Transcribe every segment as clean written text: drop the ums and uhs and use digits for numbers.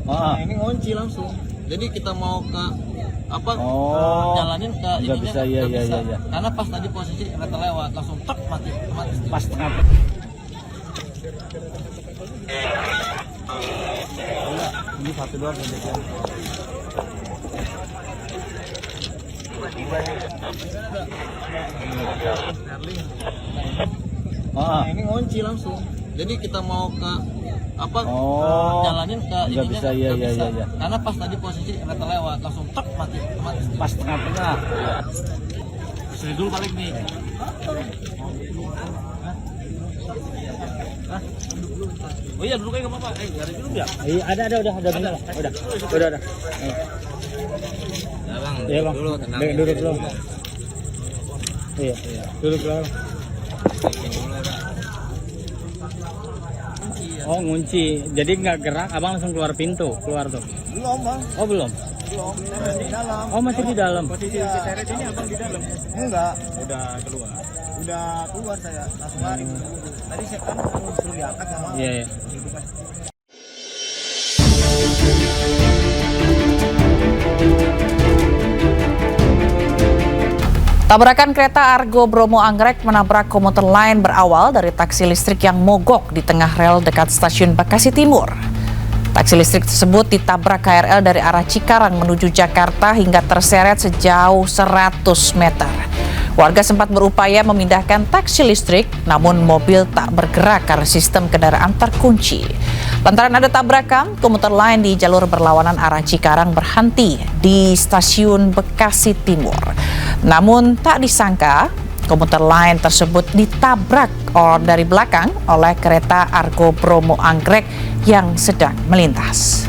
Nah, ini ngunci langsung. Jadi kita mau ke apa? Jalanin ke nggak bisa, iya. Karena pas tadi posisi kereta lewat langsung tek mati. Pas tengah. Ini satu doang Nah, ini ngunci langsung. Jadi kita mau ke apa? Jalanin ke nggak bisa, iya. Karena pas tadi posisi kereta lewat langsung tek mati. Pas tengah. Sini dulu balik nih. Oh iya dulu kayak nggak apa-apa. Ada dulu ya? Iya ada benar. Udah. Ya bang. Iya bang. Dulu tenang. Duduk dulu. Iya. Duduk dulu. Oh ngunci, jadi nggak gerak, abang langsung keluar pintu, keluar tuh. Belum bang. Oh belum. Saya di dalam. Oh masih di dalam. Posisi si seret ini abang di dalam. Enggak. Udah keluar saya langsung lari. Tadi saya kan suruh diangkat sama. Iya. Tabrakan kereta Argo Bromo Anggrek menabrak komuter lain berawal dari taksi listrik yang mogok di tengah rel dekat stasiun Bekasi Timur. Taksi listrik tersebut ditabrak KRL dari arah Cikarang menuju Jakarta hingga terseret sejauh 100 meter. Warga sempat berupaya memindahkan taksi listrik, namun mobil tak bergerak karena sistem kendaraan terkunci. Lantaran ada tabrakan, komuter lain di jalur berlawanan arah Cikarang berhenti di stasiun Bekasi Timur. Namun tak disangka, komuter lain tersebut ditabrak dari belakang oleh kereta Argo Bromo Anggrek yang sedang melintas.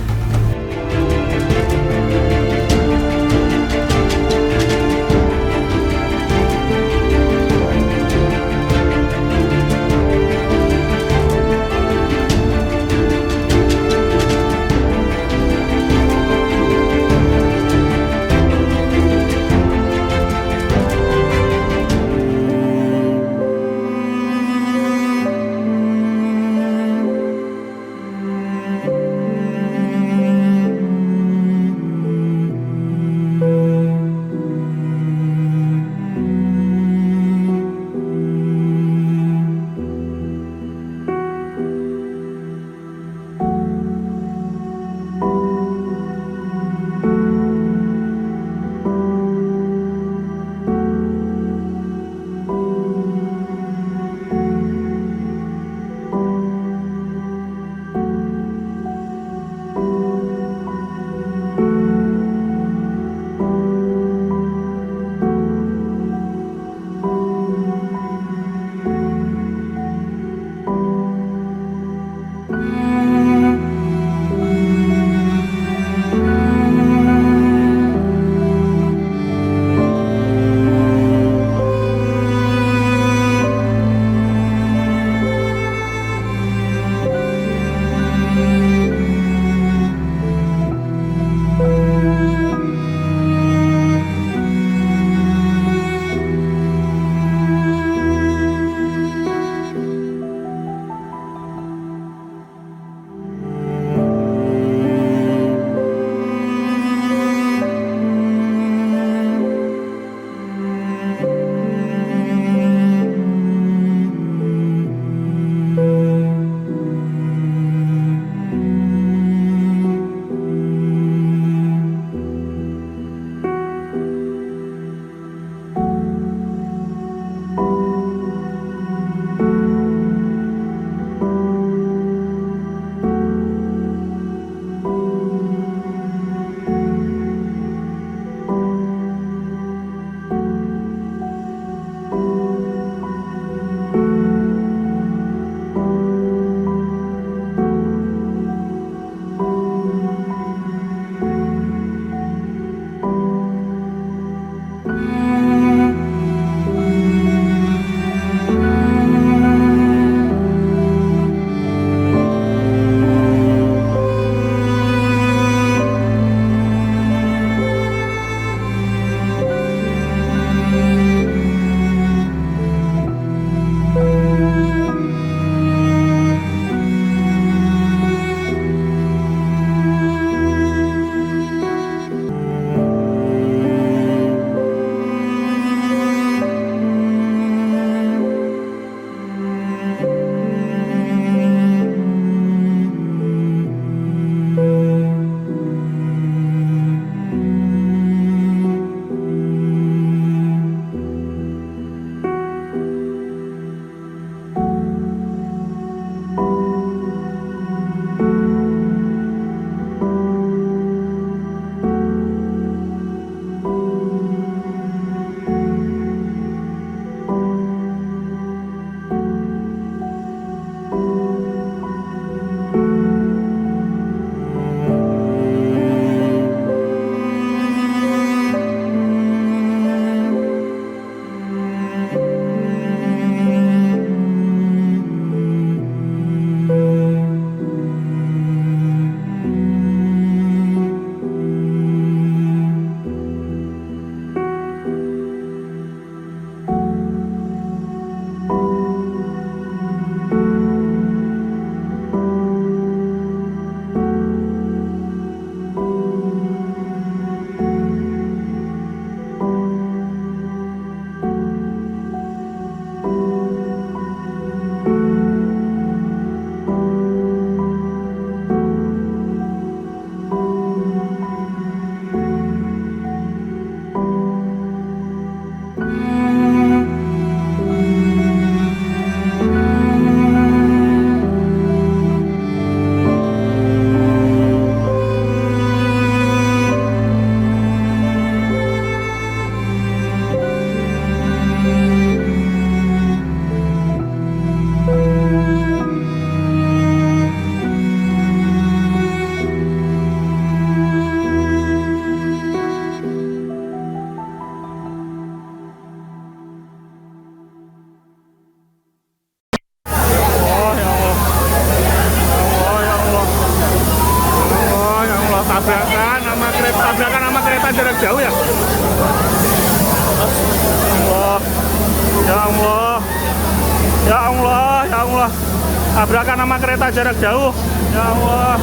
tabrakan sama kereta jarak jauh. Ya Allah,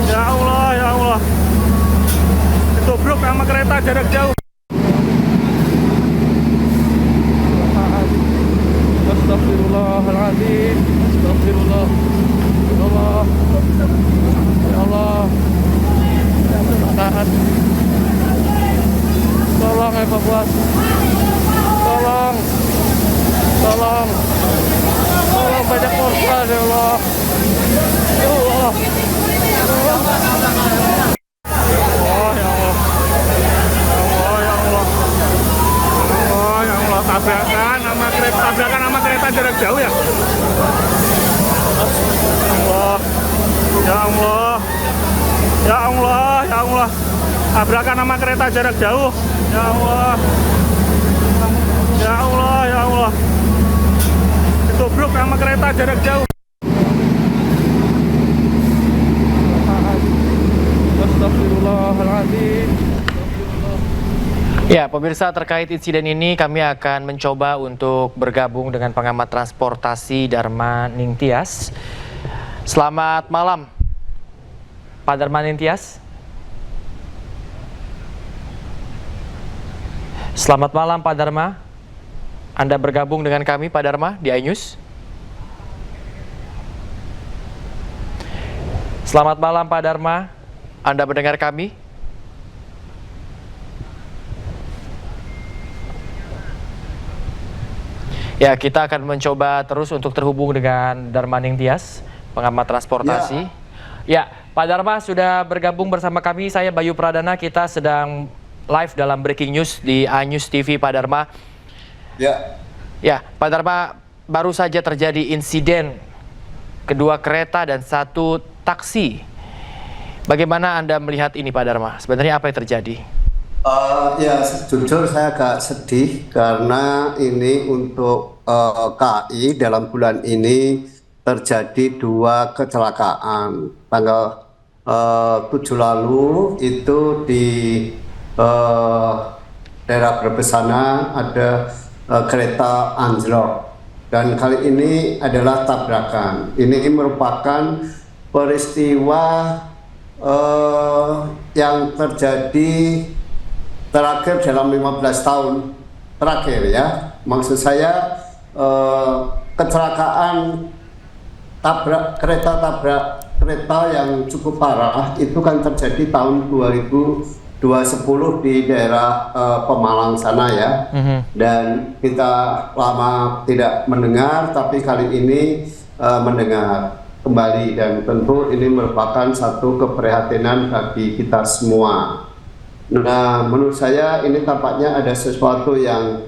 ya Allah, ya Allah, ketubruk sama kereta jarak jauh. Astagfirullahaladzim, astagfirullah, ya Allah, ya Allah, taat, tolong evakuasi, tolong, tolong, tolong banyak korban ya Allah, ya Allah, oh ya Allah, oh ya Allah, oh ya Allah, tabrakan sama kereta jarak jauh ya. Allah, ya Allah, ya Allah, ya Allah, tabrakan sama kereta jarak jauh. Ya Allah, ya Allah, ya Allah, ketubruk sama kereta jarak jauh. Astagfirullahaladzim. Ya, pemirsa, terkait insiden ini kami akan mencoba untuk bergabung dengan pengamat transportasi Dharma Ningtyas. Selamat malam, Pak Dharma Ningtyas. Selamat malam, Pak Dharma. Anda bergabung dengan kami, Pak Dharma, di iNews. Selamat malam, Pak Dharma. Anda mendengar kami? Ya, kita akan mencoba terus untuk terhubung dengan Dharma Ningtyas, pengamat transportasi. Ya, Pak Dharma sudah bergabung bersama kami. Saya Bayu Pradana, kita sedang live dalam breaking news di iNews TV, Pak Dharma. Ya, Pak Dharma, baru saja terjadi insiden kedua kereta dan satu taksi. Bagaimana Anda melihat ini, Pak Dharma? Sebenarnya apa yang terjadi? Ya, jujur saya agak sedih karena ini untuk KAI dalam bulan ini terjadi dua kecelakaan. Tanggal 7 lalu itu di daerah Brebes sana ada kereta anjlok, dan kali ini adalah tabrakan. Ini merupakan peristiwa yang terjadi terakhir dalam 15 tahun terakhir ya. Maksud saya kecelakaan kereta yang cukup parah itu kan terjadi tahun 2010 di daerah Pemalang sana ya. Dan kita lama tidak mendengar, tapi kali ini mendengar kembali, dan tentu ini merupakan satu keprihatinan bagi kita semua. Nah, menurut saya ini tampaknya ada sesuatu yang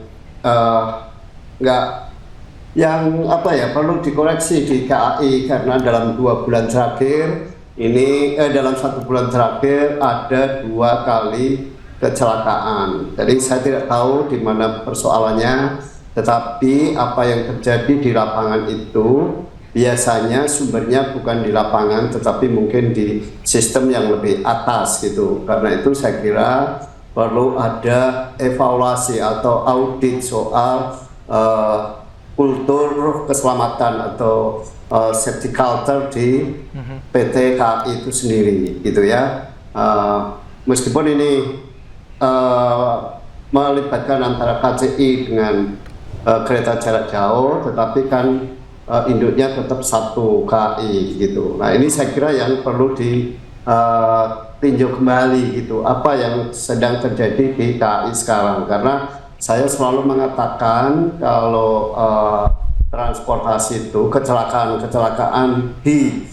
perlu dikoreksi di KAI, karena dalam 2 bulan terakhir ini dalam 1 bulan terakhir ada 2 kali kecelakaan. Jadi saya tidak tahu di mana persoalannya, tetapi apa yang terjadi di lapangan itu biasanya sumbernya bukan di lapangan, tetapi mungkin di sistem yang lebih atas gitu. Karena itu saya kira perlu ada evaluasi atau audit soal kultur keselamatan atau safety culture di PT KAI itu sendiri gitu ya. Meskipun ini melibatkan antara KCI dengan kereta jarak jauh, tetapi kan induknya tetap satu KAI gitu. Nah, ini saya kira yang perlu ditinjau kembali gitu, apa yang sedang terjadi di KAI sekarang. Karena saya selalu mengatakan kalau transportasi itu kecelakaan di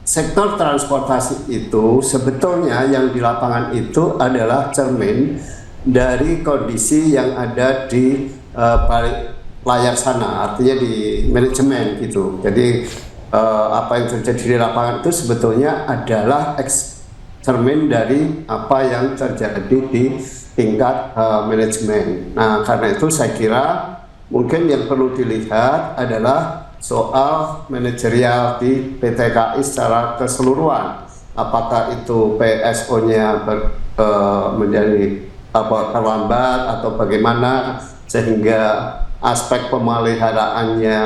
sektor transportasi itu sebetulnya yang di lapangan itu adalah cermin dari kondisi yang ada di balik layar sana, artinya di manajemen gitu. Jadi apa yang terjadi di lapangan itu sebetulnya adalah cermin dari apa yang terjadi di tingkat manajemen. Nah, karena itu saya kira mungkin yang perlu dilihat adalah soal manajerial di PT KAI secara keseluruhan. Apakah itu PSO-nya menjadi terlambat atau bagaimana, sehingga aspek pemeliharaannya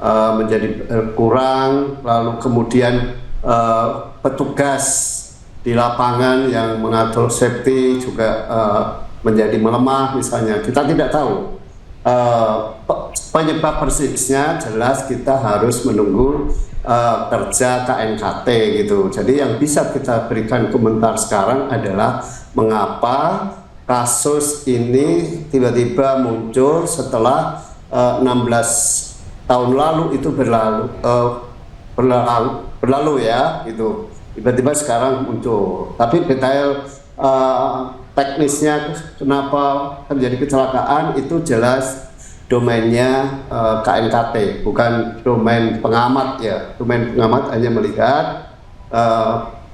menjadi kurang, lalu kemudian petugas di lapangan yang mengatur safety juga menjadi melemah misalnya. Kita tidak tahu penyebab persisnya, jelas kita harus menunggu kerja KNKT gitu. Jadi yang bisa kita berikan komentar sekarang adalah mengapa kasus ini tiba-tiba muncul setelah 16 tahun lalu itu berlalu ya gitu, tiba-tiba sekarang muncul. Tapi detail teknisnya kenapa terjadi kecelakaan itu jelas domainnya KNKT, bukan domain pengamat ya. Domain pengamat hanya melihat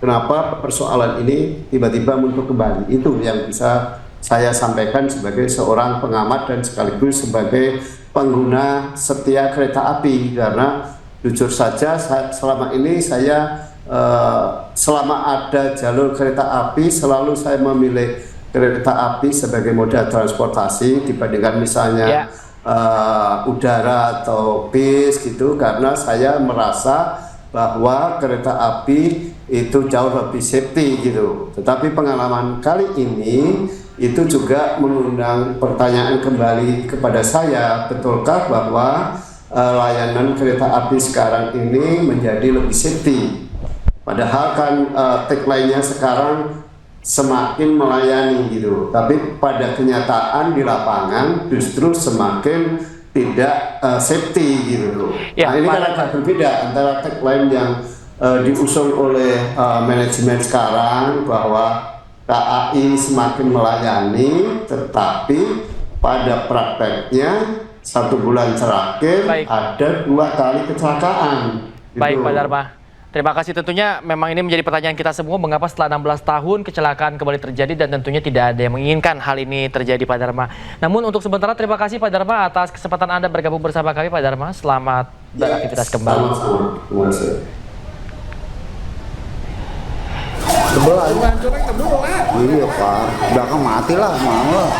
kenapa persoalan ini tiba-tiba muncul kembali. Itu yang bisa saya sampaikan sebagai seorang pengamat dan sekaligus sebagai pengguna setia kereta api, karena jujur saja selama ini saya selama ada jalur kereta api selalu saya memilih kereta api sebagai moda transportasi dibandingkan misalnya udara atau bis gitu, karena saya merasa bahwa kereta api itu jauh lebih safety gitu. Tetapi pengalaman kali ini itu juga mengundang pertanyaan kembali kepada saya, betulkah bahwa layanan kereta api sekarang ini menjadi lebih safety? Padahal kan tagline-nya sekarang semakin melayani gitu, tapi pada kenyataan di lapangan justru semakin tidak safety gitu. Ya, nah ini kan agak berbeda antara tagline yang diusung oleh manajemen sekarang bahwa KAI semakin melayani, tetapi pada prakteknya 1 bulan terakhir ada 2 kali kecelakaan. Baik Pak Dharma, terima kasih. Tentunya memang ini menjadi pertanyaan kita semua, mengapa setelah 16 tahun kecelakaan kembali terjadi, dan tentunya tidak ada yang menginginkan hal ini terjadi Pak Dharma. Namun untuk sementara terima kasih Pak Dharma atas kesempatan Anda bergabung bersama kami Pak Dharma. Selamat beraktivitas kembali. Terima kasih. Iya Pak, belakang mati lah, mau lah.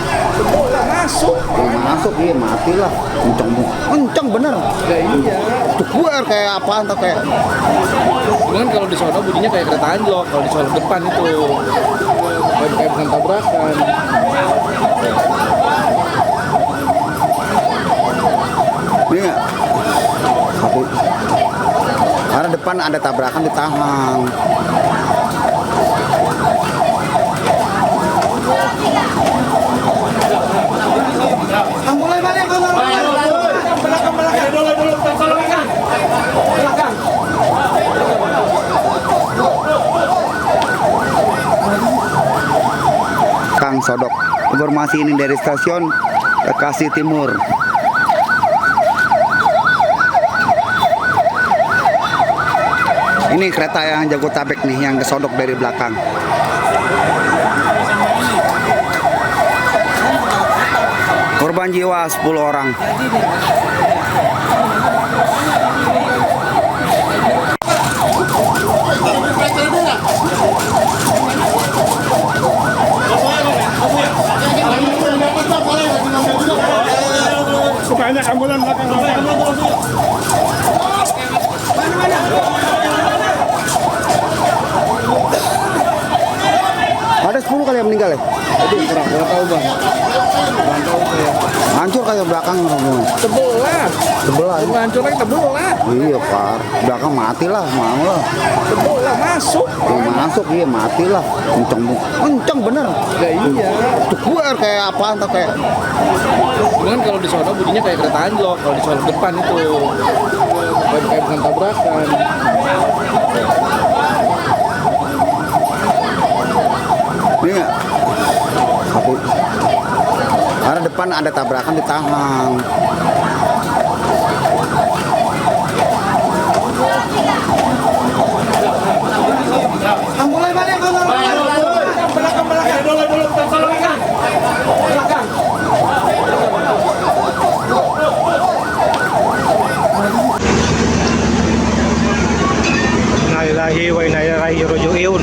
Masuk. Masuk, iya mati lah. Kenceng bener. Ya iya. Cukup kayak apa atau kayak. Cuman kalau di sono bunyinya kayak kereta anjlok, kalau di sono depan itu kayak bukan tabrakan. Ini nggak? Karena depan ada tabrakan ditahan. Kang Sodok, informasi ini dari stasiun Bekasi Timur. Ini kereta yang Jabodetabek nih, yang kesodok dari belakang. Korban jiwa 10 orang. Banyak ambulan belakang. Ada 10 kali yang meninggal ya? Aduh, kurang tahu Bang. Kurang tahu saya. Hancur kayak belakang rombongan. Sebelah. Sebelah. Hancur lagi sebelah. Iya Pak, belakang mati lah, mau lah. Sebelah masuk. Masuk, iya mati lah. Kenceng bener. Ya iya. Cukup kayak apa atau kayak. Cuman kalau di sono bunyinya kayak kereta anjlok, kalau di sono depan itu kayak bukan tabrakan. Ini nggak? Karena depan ada tabrakan ditahan. Innalillahi wa inna ilaihi raji'un.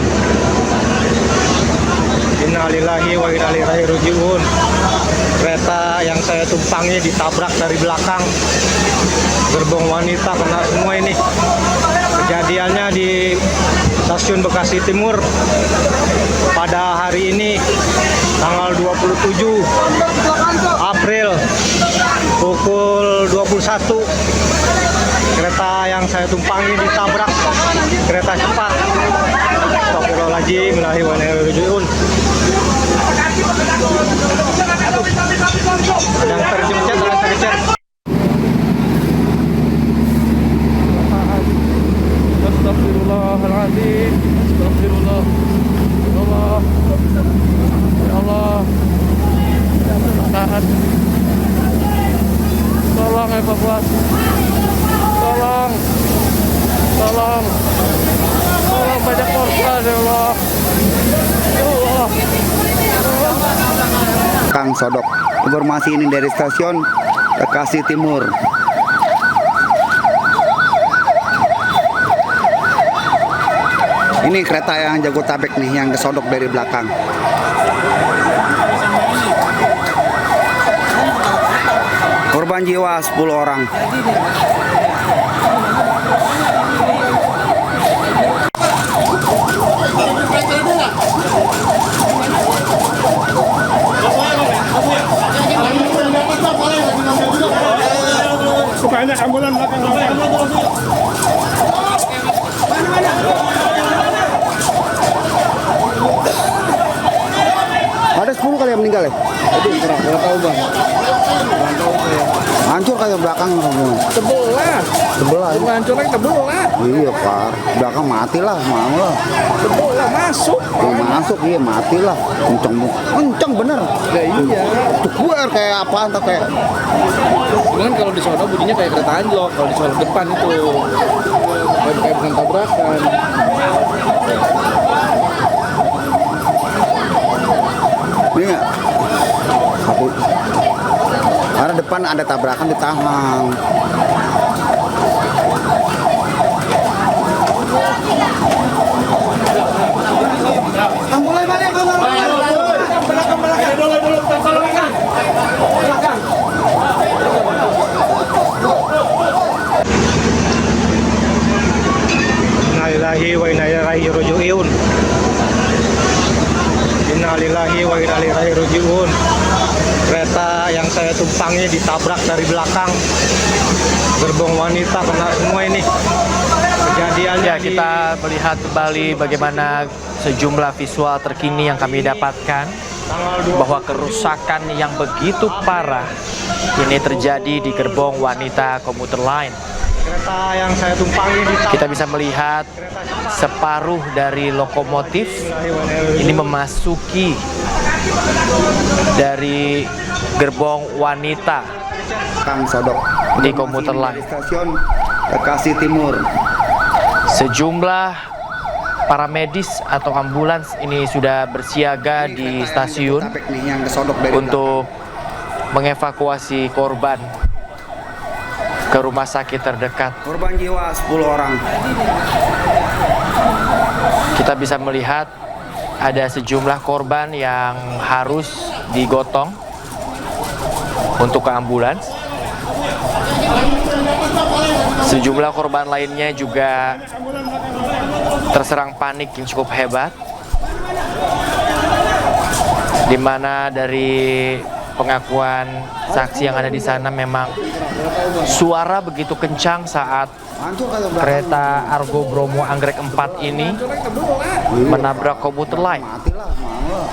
Innalillahi wa inna ilaihi raji'un. Kereta yang saya tumpangi ditabrak dari belakang. Gerbong wanita kena semua ini. Kejadiannya di Stasiun Bekasi Timur pada hari ini tanggal 27 April pukul 21. Kereta yang saya tumpangi ditabrak kereta cepat. Astagfirullahaladzim, innalillahi wa inna ilaihi raji'un. Ada yang terjepit, ada yang terjepit. Astagfirullahaladzim, astagfirullah. Ya Allah, ya Allah. Taat. Tolong evakuasi. Tolong. Tolong. Tolong banyak korban ya Allah. Ya Allah. Kang Sodok. Informasi ini dari Stasiun Bekasi Timur. Ini kereta yang Jabodetabek nih yang kesodok dari belakang. Korban jiwa 10 orang. Banyak ambulan belakang. Ada 10 kali yang meninggal ya? Aduh, kurang tahu bang. Hancur kayak belakang semua. Sebelah. Sebelah. Cuma hancurnya sebelah. Iya Pak, belakang mati lah, mau lah. Sebelah masuk. Masuk iya mati lah. Kenceng bener. Ya iya. Tuh kayak apa entah kayak. Cuman kalau di sono bunyinya kayak kereta anjlok. Kalau di sono depan itu kayak bukan tabrakan. Ini nggak? Aku. Karena depan ada tabrakan ditahan. Innalillahi wa inna ilaihi raji'un. Innalillahi wa inna ilaihi raji'un. Kereta yang saya tumpangi ditabrak dari belakang. Gerbong wanita kena semua ini. Kejadiannya Ya, kita melihat kembali bagaimana sejumlah visual terkini yang kami dapatkan bahwa kerusakan yang begitu parah ini terjadi di gerbong wanita komuter lain. kereta yang saya tumpangi ditabrak. Kita bisa melihat separuh dari lokomotif ini memasuki dari gerbong wanita Kang Sodok di komuter lain. Stasiun Bekasi Timur. Sejumlah para medis atau ambulans ini sudah bersiaga di stasiun Yang kesodok dari untuk mengevakuasi korban ke rumah sakit terdekat. korban jiwa 10 orang. Kita bisa melihat ada sejumlah korban yang harus digotong untuk ke ambulans. Sejumlah korban lainnya juga terserang panik yang cukup hebat, di mana dari pengakuan saksi yang ada di sana memang suara begitu kencang saat kereta Argo Bromo Anggrek 4 ini menabrak komuter lain. Matilah, mau lah.